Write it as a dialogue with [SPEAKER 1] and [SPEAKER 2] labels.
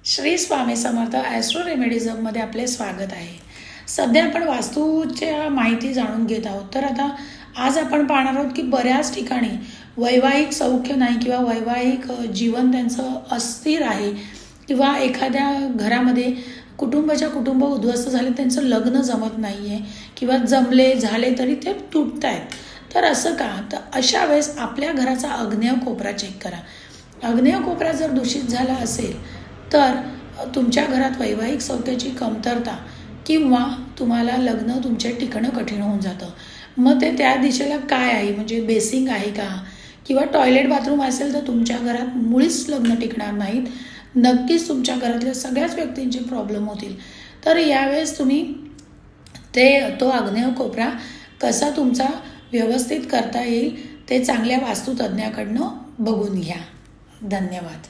[SPEAKER 1] Shri Swami Samarth Austro रेमेडिझममध्ये आपले स्वागत आहे. सध्या आपण वास्तूच्या माहिती जाणून घेत आहोत. तर आता आज आपण पाहणार आहोत की बऱ्याच ठिकाणी वैवाहिक सौख्य नाही किंवा वैवाहिक जीवन त्यांचं अस्थिर आहे किंवा एखाद्या घरामध्ये कुटुंब उद्ध्वस्त झाले, त्यांचं लग्न जमत नाही आहे किंवा जमले झाले तरी ते तुटत आहेत. तर असं का? तर अशा वेळेस आपल्या घराचा आग्नेय कोपरा चेक करा. आग्नेय कोपरा जर दूषित झाला असेल तर तुमच्या घरात वैवाहिक सौख्याची कमतरता किंवा तुम्हाला लग्न तुमच्या टिकणं कठीण होऊन जातं. मग ते त्या दिशेला काय आहे, म्हणजे बेसिंग आहे का किंवा टॉयलेट बाथरूम असेल तर तुमच्या घरात मुळीच लग्न टिकणार नाहीत. नक्कीच तुमच्या घरातल्या सगळ्याच व्यक्तींचे प्रॉब्लेम होतील. तर यावेळेस तुम्ही तो आग्नेय कोपरा कसा तुमचा व्यवस्थित करता येईल ते चांगल्या वास्तुतज्ञाकडनं बघून घ्या. धन्यवाद.